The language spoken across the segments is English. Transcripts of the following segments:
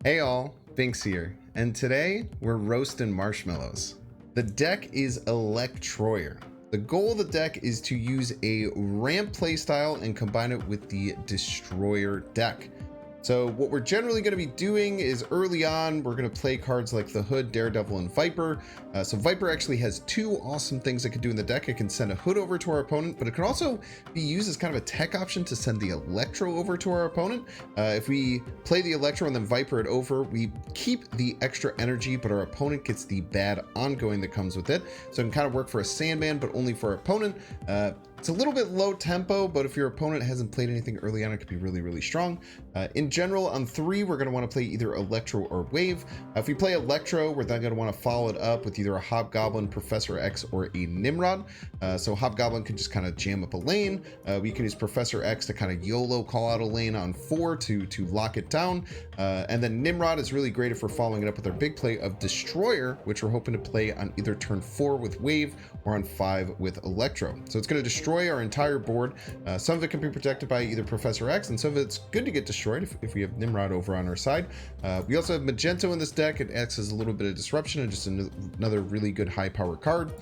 Hey all, Binks here, and today we're roasting marshmallows. The deck is Electroyer. The goal of the deck is to use a ramp playstyle and combine it with the Destroyer deck. So what we're generally going to be doing is early on, we're going to play cards like the Hood, Daredevil, and Viper. So Viper actually has two awesome things it can do in the deck. It can send a Hood over to our opponent, but it can also be used as kind of a tech option to send the Electro over to our opponent. If we play the Electro and then Viper it over, we keep the extra energy, but our opponent gets the bad ongoing that comes with it. So it can kind of work for a Sandman, but only for our opponent. It's a little bit low tempo, but if your opponent hasn't played anything early on, it could be really, really strong. In general, on 3, we're going to want to play either Electro or Wave. If we play Electro, we're then going to want to follow it up with either a Hobgoblin, Professor X, or a Nimrod. So Hobgoblin can just kind of jam up a lane. We can use Professor X to kind of YOLO call out a lane on 4 to lock it down. And then Nimrod is really great if we're following it up with our big play of Destroyer, which we're hoping to play on either turn 4 with Wave or on 5 with Electro. So it's going to destroy our entire board. Some of it can be protected by either Professor X, and some of it's good to get destroyed if we have Nimrod over on our side. We also have Magento in this deck. It acts as a little bit of disruption and just another really good high power card.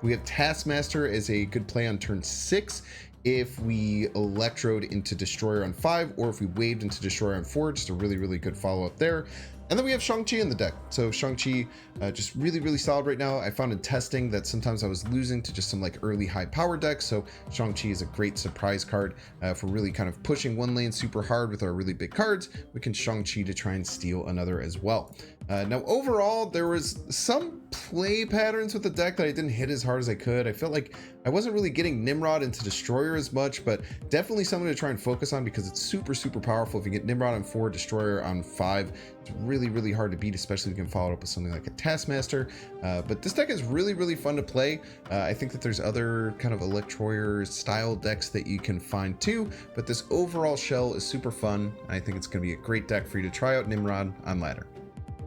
We have Taskmaster as a good play on turn 6 if we Electroed into Destroyer on 5, or if we waved into Destroyer on 4, just a really, really good follow-up there. And then we have Shang-Chi in the deck. So Shang-Chi, just really, really solid right now. I found in testing that sometimes I was losing to just some like early high power decks. So Shang-Chi is a great surprise card for really kind of pushing one lane super hard with our really big cards. We can Shang-Chi to try and steal another as well. Now overall, there was some play patterns with the deck that I didn't hit as hard as I could. I felt like I wasn't really getting Nimrod into Destroyer as much, but definitely something to try and focus on because it's super, super powerful. If you get Nimrod on 4, Destroyer on 5, it's really, really hard to beat, especially if you can follow it up with something like a Taskmaster. But this deck is really, really fun to play. I think that there's other kind of Electroyer style decks that you can find too, but this overall shell is super fun. I think it's going to be a great deck for you to try out Nimrod on ladder.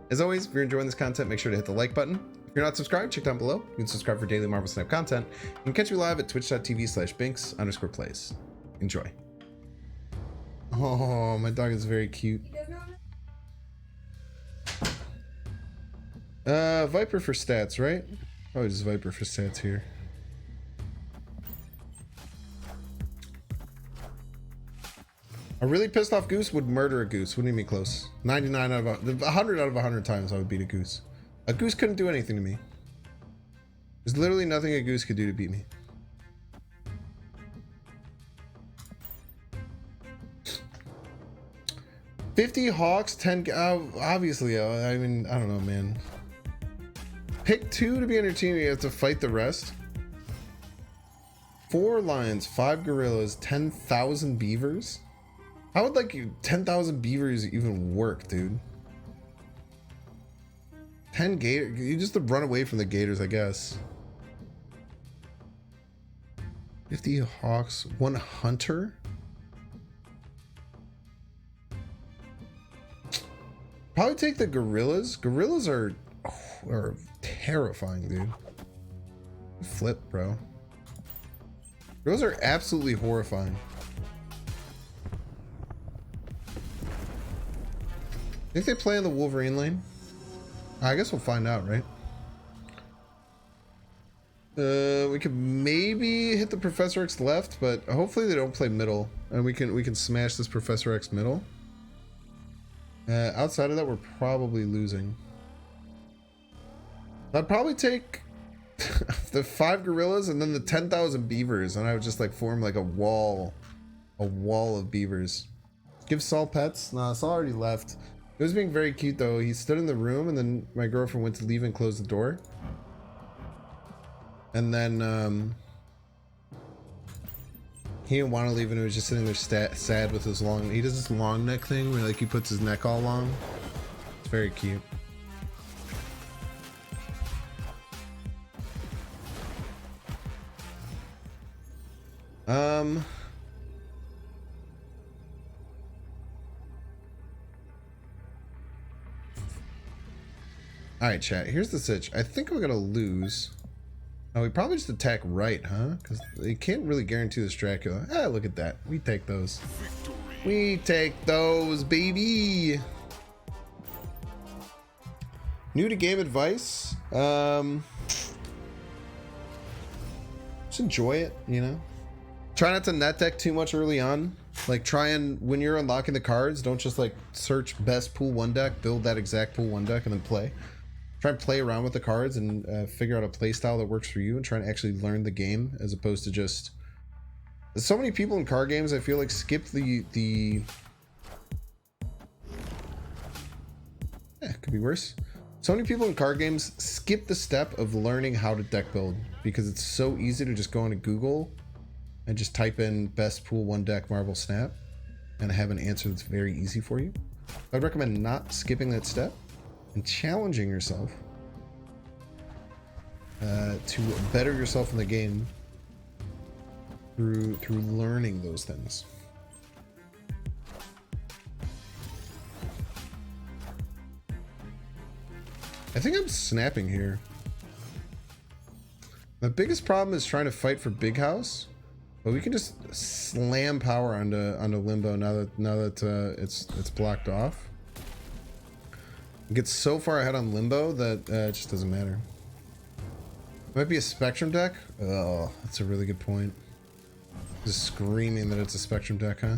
As always, if you're enjoying this content, make sure to hit the like button. If you're not subscribed, check down below. You can subscribe for daily Marvel Snap content. You can catch me live at twitch.tv/binks_plays. Enjoy. Oh, my dog is very cute. Viper for stats, right? Oh, just Viper for stats here. A really pissed off goose would murder a goose. Wouldn't even be close. 99 out of 100 out of 100 times I would beat a goose. A goose couldn't do anything to me. There's literally nothing a goose could do to beat me. $50 Hawks, 10. Obviously, I mean, I don't know, man. Pick 2 to be entertaining. You have to fight the rest. 4 lions, 5 gorillas, 10,000 beavers. How would like 10,000 beavers even work, dude? 10 gators. You just run away from the gators, I guess. 50 hawks, 1 hunter. Probably take the gorillas. Gorillas are terrifying, dude. Flip, bro. Gorillas are absolutely horrifying. Think they play in the Wolverine lane? I guess we'll find out, right? We could maybe hit the Professor X left, but hopefully they don't play middle, and we can smash this Professor X middle. Outside of that, we're probably losing. I'd probably take the 5 gorillas and then the 10,000 beavers, and I would just like form like a wall of beavers. Give Saul pets? Nah, Saul already left. It was being very cute though. He stood in the room and then my girlfriend went to leave and close the door. And then he didn't want to leave and he was just sitting there sad with his long, he does this long neck thing where like he puts his neck all long. It's very cute. Alright, chat, here's the sitch. I think we're gonna lose. Oh, we probably just attack right, huh? Because they can't really guarantee this Dracula. Ah, look at that. We take those. Victory. We take those, baby. New to game advice. Just enjoy it, you know? Try not to net deck too much early on. Like try and, when you're unlocking the cards, don't just like search best pool 1 deck, build that exact pool 1 deck and then play. Try and play around with the cards and figure out a play style that works for you and try and actually learn the game as opposed to just... So many people in card games, I feel like, skip the it could be worse. So many people in card games skip the step of learning how to deck build because it's so easy to just go into Google and just type in best pool 1 deck Marble Snap and have an answer that's very easy for you. I'd recommend not skipping that step and challenging yourself to better yourself in the game through learning those things. I think I'm snapping here. The biggest problem is trying to fight for Big House, but we can just slam power onto Limbo now that it's blocked off. It gets so far ahead on Limbo that it just doesn't matter. It might be a Spectrum deck. Oh, that's a really good point. Just screaming that it's a Spectrum deck, huh?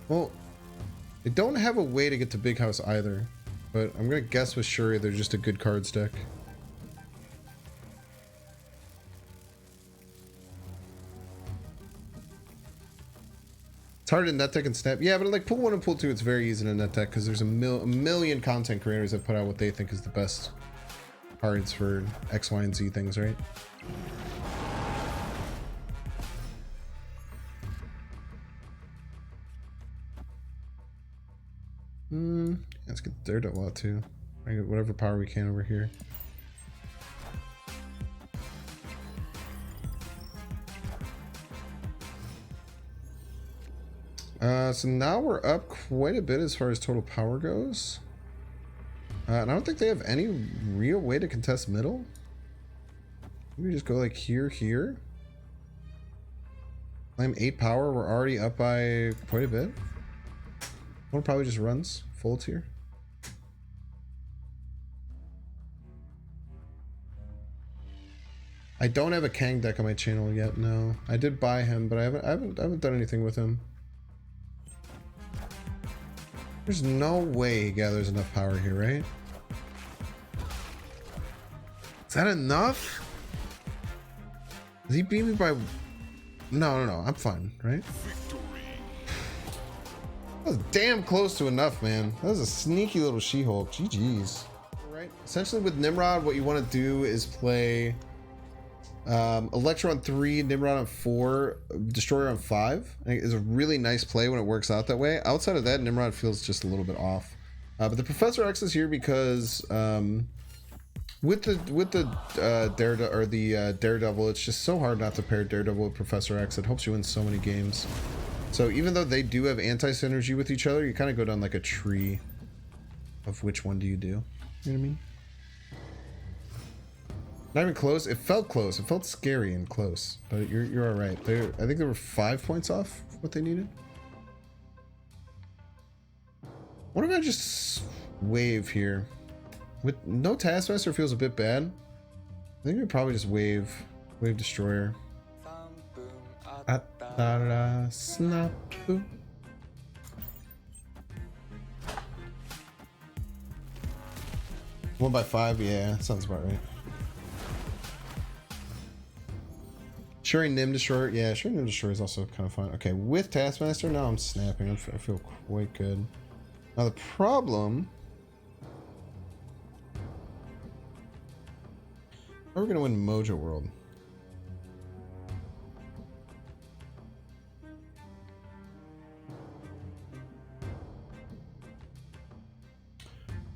Well, they don't have a way to get to Big House either, but I'm gonna guess with Shuri they're just a good cards deck. It's hard to net deck and snap. Yeah, but like pool 1 and pool 2, it's very easy to net deck because there's a million content creators that put out what they think is the best cards for X, Y, and Z things, right? Let's get Daredevil out too. I get whatever power we can over here. So now we're up quite a bit as far as total power goes. And I don't think they have any real way to contest middle. Maybe just go like here. I'm 8 power. We're already up by quite a bit. One probably just runs folds here. I don't have a Kang deck on my channel yet. No, I did buy him, but I haven't done anything with him. There's no way he gathers enough power here, right? Is that enough? Does he beat me by... No, I'm fine, right? That was damn close to enough, man. That was a sneaky little She-Hulk. GG's. Right. Essentially with Nimrod, what you want to do is play Electro on 3, Nimrod on 4, Destroyer on 5. I think it's a really nice play when it works out that way. Outside of that, Nimrod feels just a little bit off. But the Professor X is here because with the Daredevil, it's just so hard not to pair Daredevil with Professor X. It helps you win so many games. So even though they do have anti-synergy with each other, you kind of go down like a tree of which one do you do. You know what I mean? Not even close. It felt close. It felt scary and close. But you're all right. I think they were 5 points off what they needed. What if I just wave here? With no Taskmaster feels a bit bad. I think we probably just wave Destroyer. Snap. 1 by 5, yeah, sounds about right. Shuri Nim Destroyer, yeah, Shuri Nim Destroyer is also kind of fun. Okay, with Taskmaster, now I'm snapping. I feel quite good. Now the problem... How are we going to win Mojo World?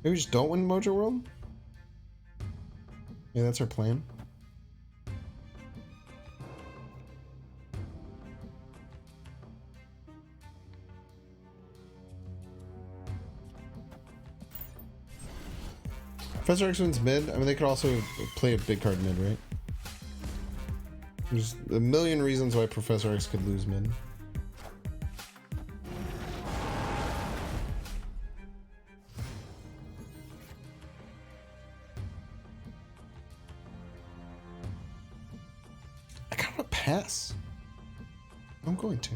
Maybe we just don't win Mojo World? Yeah, that's our plan. Professor X wins mid. I mean, they could also play a big card mid, right? There's a million reasons why Professor X could lose mid. I gotta pass. I'm going to.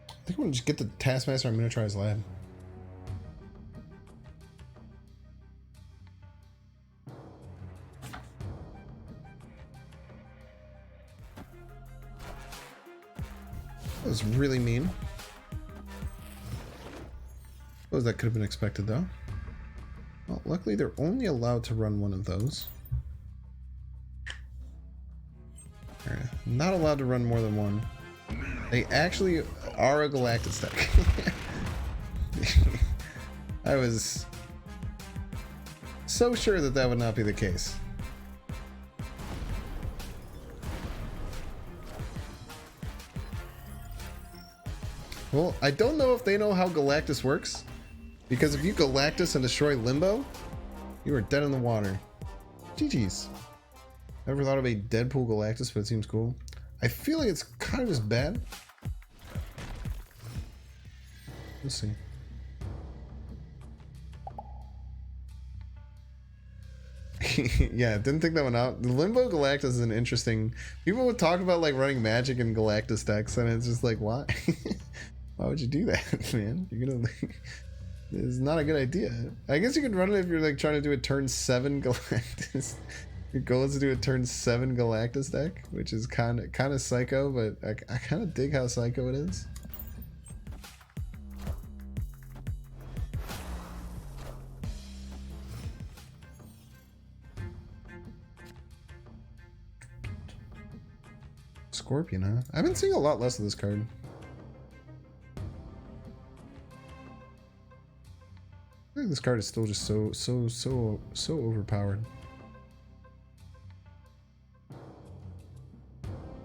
I think I'm gonna just get the Taskmaster. I'm gonna try his lab. That was really mean. Suppose that could have been expected though. Well, luckily they're only allowed to run one of those. Not allowed to run more than one. They actually are a Galactus deck. I was so sure that that would not be the case. Well, I don't know if they know how Galactus works, because if you Galactus and destroy Limbo, you are dead in the water. GG's. Never thought of a Deadpool Galactus, but it seems cool. I feel like it's kind of just bad. Let's see. Yeah, didn't think that one out. The Limbo Galactus is an interesting... People would talk about like running Magic and Galactus decks, and it's just like, why? Why would you do that, man? You're gonna... It's not a good idea. I guess you could run it if you're like trying to do a turn 7 Galactus. Your goal is to do a turn 7 Galactus deck, which is kind of psycho, but I kind of dig how psycho it is. Scorpion, huh? I've been seeing a lot less of this card. I think this card is still just so overpowered.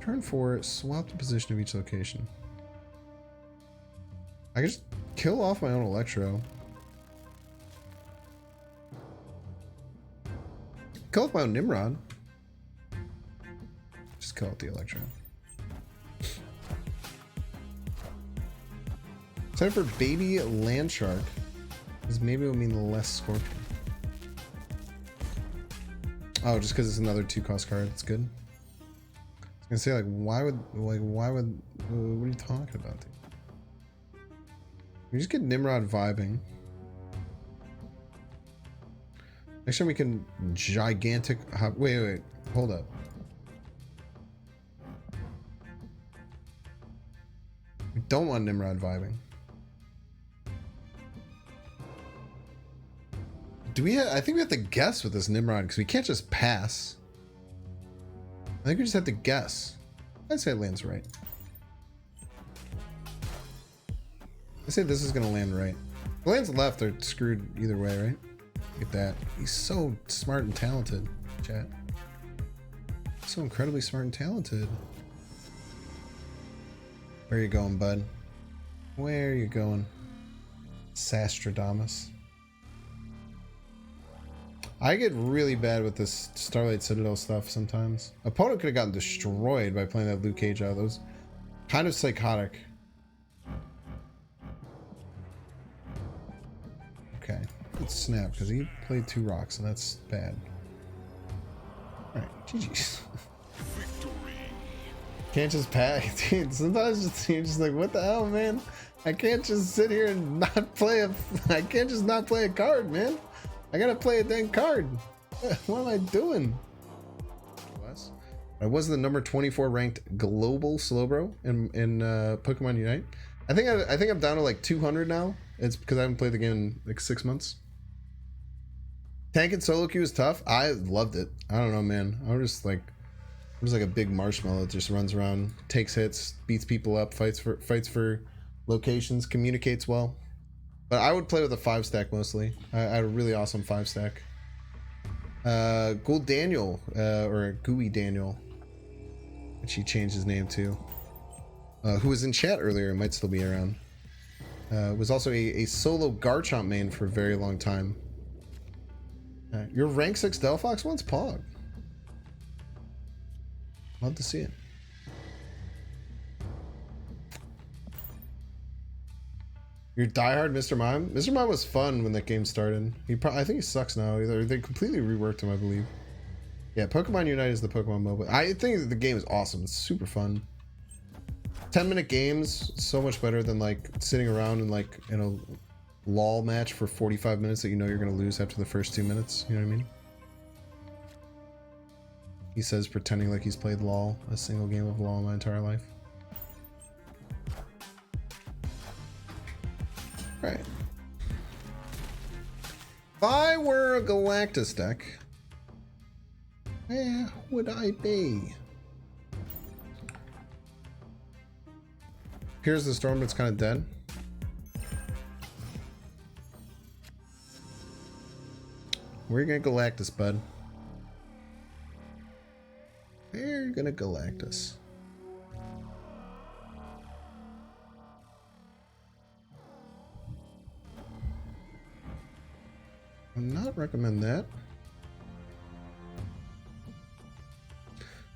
Turn 4, swap the position of each location. I can just kill off my own Electro. Kill off my own Nimrod. Just kill out the Electro. Time for Baby Landshark. Because maybe it will mean less Scorpion. Oh, just because it's another 2-cost card. It's good. I was gonna say, why would, what are you talking about, dude? We just get Nimrod vibing. Next time we can gigantic hop. Wait, hold up. We don't want Nimrod vibing. Do we have, I think we have to guess with this Nimrod because we can't just pass. I think we just have to guess. I'd say it lands right. I say this is gonna land right. If it lands left, they're screwed either way, right? Look at that. He's so smart and talented, chat. So incredibly smart and talented. Where are you going, bud? Where are you going? Sastradamus. I get really bad with this Starlight Citadel stuff sometimes. Opponent could have gotten destroyed by playing that Luke Cage out. That was kind of psychotic. Okay, let's snap because he played 2 rocks and that's bad. Alright, GG's. Can't just pass. Dude, sometimes you're just like, what the hell, man? I can't just sit here and not play a... I can't just not play a card, man. I gotta play a dang card. What am I doing? I was the number 24 ranked global Slowbro in Pokemon Unite. I think I'm down to like 200 now. It's because I haven't played the game in like 6 months. Tank and solo queue is tough. I loved it. I don't know, man. I'm just like a big marshmallow that just runs around, takes hits, beats people up, fights for locations, communicates well. But I would play with a 5-stack mostly. I had a really awesome 5-stack. Gould Daniel, or Gooey Daniel, which he changed his name to, who was in chat earlier, might still be around. Was also a solo Garchomp main for a very long time. Your rank 6 Delphox one's Pog. Love to see it. You're diehard Mr. Mime? Mr. Mime was fun when that game started. I think he sucks now. They completely reworked him, I believe. Yeah, Pokemon Unite is the Pokemon mobile. I think the game is awesome. It's super fun. 10-minute games, so much better than like sitting around and like in a LOL match for 45 minutes that you know you're gonna lose after the first 2 minutes. You know what I mean? He says pretending like he's played LOL, a single game of LOL my entire life. Right. If I were a Galactus deck, where would I be? Here's the storm that's kind of dead. We're gonna Galactus, bud. We're gonna Galactus. I would not recommend that.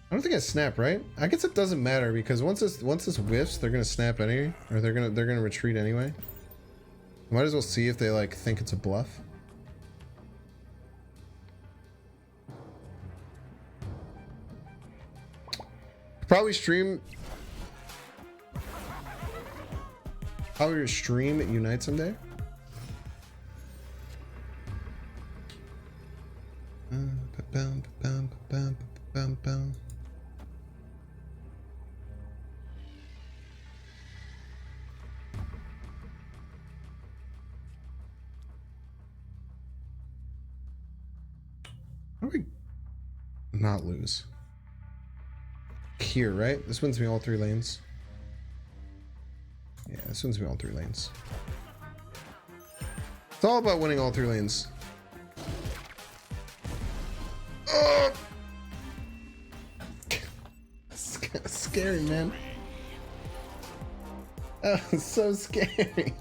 I don't think I snap, right? I guess it doesn't matter because once this whiffs, they're gonna snap anyway, or they're gonna retreat anyway. Might as well see if they like think it's a bluff. Probably stream at Unite someday. How do we not lose? Here, right? This wins me all 3 lanes. Yeah, this wins me all 3 lanes. It's all about winning all 3 lanes. Oh! Scary, man. Oh, so scary.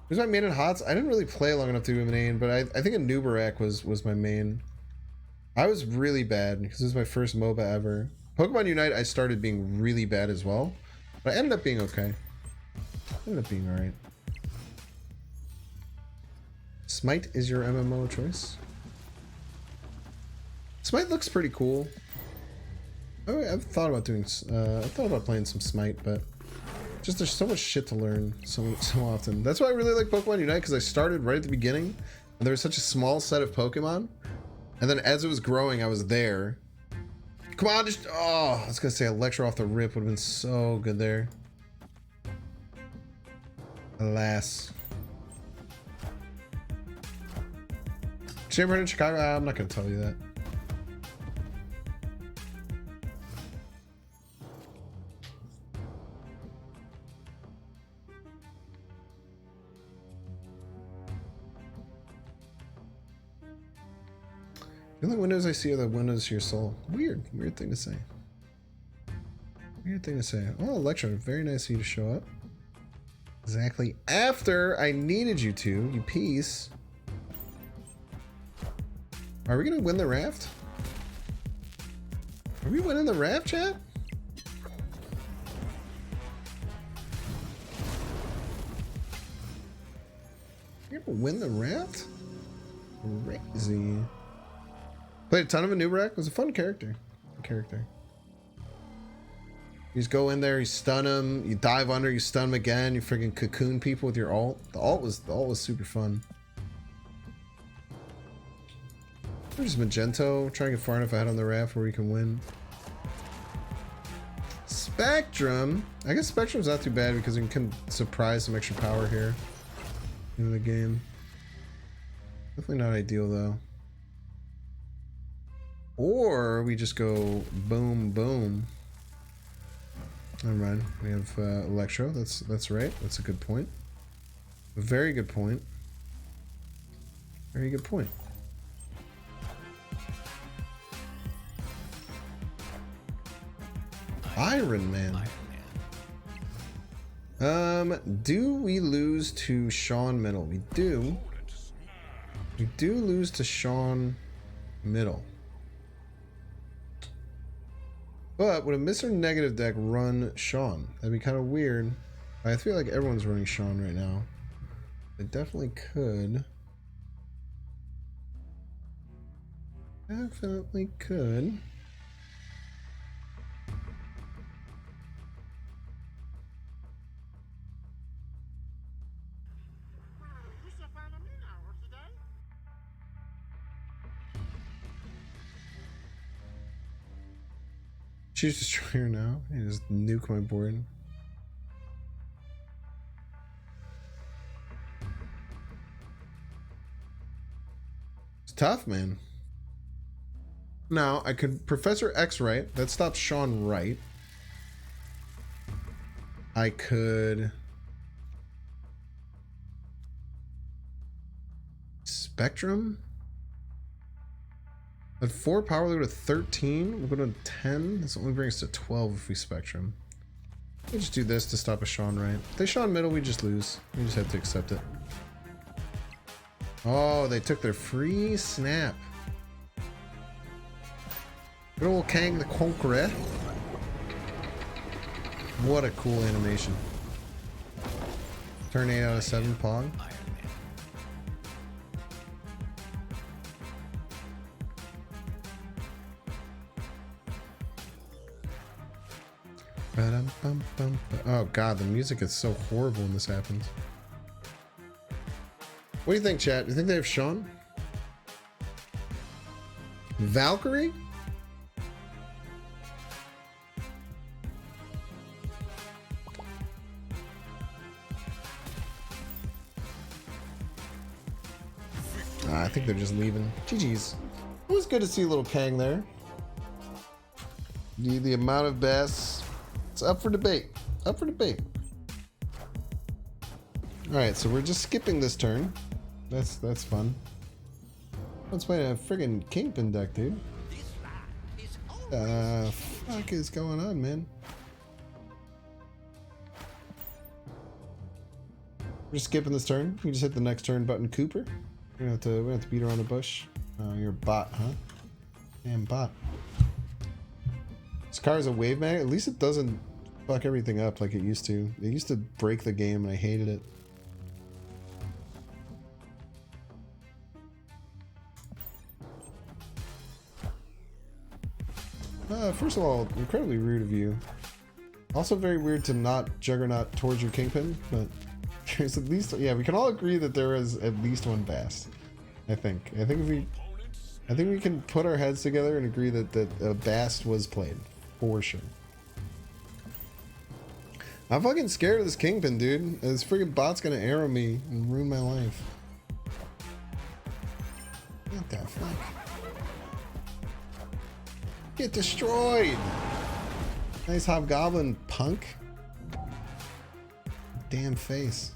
Who's my main in HOTS? I didn't really play long enough to do a main, but I think a Nubarak was my main. I was really bad because this was my first MOBA ever. Pokemon Unite, I started being really bad as well, but I ended up being okay. Ended up being alright. Smite is your MMO choice? Smite looks pretty cool. I've thought about doing. I've thought about playing some Smite, but just there's so much shit to learn so often. That's why I really like Pokemon Unite, because I started right at the beginning, and there was such a small set of Pokemon, and then as it was growing, I was there. Come on, just I was gonna say Electro off the rip would have been so good there. Alas. Chamberlain in Chicago? I'm not gonna tell you that. The only windows I see are the windows to your soul. Weird thing to say. Weird thing to say. Oh, Electro, very nice of you to show up. Exactly after I needed you to, you piece. Are we gonna win the raft? Are we winning the raft, chat? You're gonna win the raft? Crazy. Played a ton of Nimrod. Was a fun character. You just go in there, you stun him, you dive under, you stun him again, you freaking cocoon people with your ult. The ult was super fun. There's Magento, trying to get far enough ahead on the raft where we can win. Spectrum. I guess Spectrum's not too bad because we can surprise some extra power here in the game. Definitely not ideal though. Or we just go boom, boom. Never mind. We have Electro. That's right. That's a good point. A very good point. Very good point. Iron Man. Do we lose to Sean Middle? We do. We do lose to Sean Middle. But would a Mr. Negative deck run Sean? That'd be kind of weird. I feel like everyone's running Sean right now. They definitely could. Definitely could. Choose Destroyer now. And just nuke my board. It's tough, man. Now, I could Professor X right. That stops Sean right. I could Spectrum. At 4 power, we go to 13. We'll go to 10. This only brings us to 12 if we Spectrum. We just do this to stop a Sean right. If they Sean middle, we just lose. We just have to accept it. Oh, they took their free snap. Good old Kang the Conqueror. What a cool animation. Turn 8 out of 7 Pog. Oh god, the music is so horrible when this happens. What do you think, chat? Do you think they have Sean? Valkyrie? I think they're just leaving. GG's. It was good to see a little Kang there. The amount of best. It's up for debate. Up for debate. Alright, so we're just skipping this turn. That's fun. Let's play a friggin' Kingpin deck, dude. Fuck is going on, man? We're skipping this turn. We just hit the next turn button, Cooper. We're gonna have to beat around the bush. You're a bot, huh? Damn bot. This car is a wave magnet. At least it doesn't fuck everything up like it used to. It used to break the game and I hated it. First of all, incredibly rude of you. Also very weird to not Juggernaut towards your Kingpin, but there's at least, yeah, we can all agree that there is at least one Bast. I think we can put our heads together and agree that a Bast was played for sure. I'm fucking scared of this Kingpin, dude. This friggin' bot's gonna arrow me and ruin my life. What the fuck? Get destroyed! Nice Hobgoblin, punk. Damn face.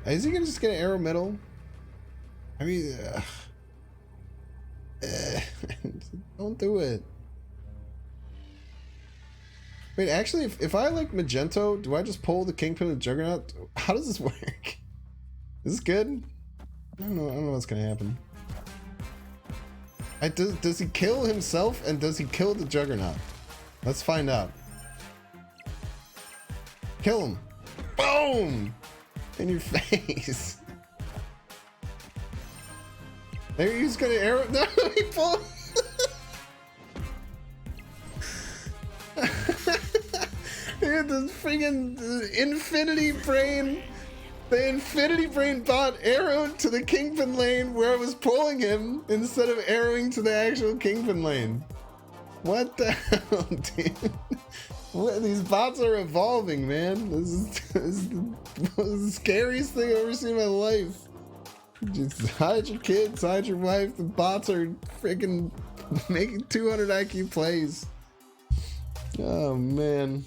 Is he gonna just get an arrow middle? I mean, don't do it. Wait, actually, if I like Magento, do I just pull the Kingpin of Juggernaut? How does this work? Is this good? I don't know what's gonna happen. Does he kill himself and does he kill the Juggernaut? Let's find out. Kill him. Boom! In your face. There he's gonna arrow. No, he pulled. He had this freaking Infinity Brain. The Infinity Brain bot arrowed to the Kingpin lane where I was pulling him instead of arrowing to the actual Kingpin lane. What the hell, dude? What, these bots are evolving, man. This is the scariest thing I've ever seen in my life. Just hide your kids, hide your wife. The bots are freaking making 200 IQ plays. Oh, man.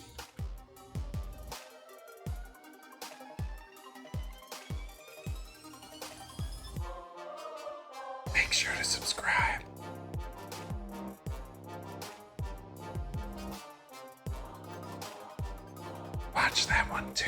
Make sure to subscribe. Watch that one too.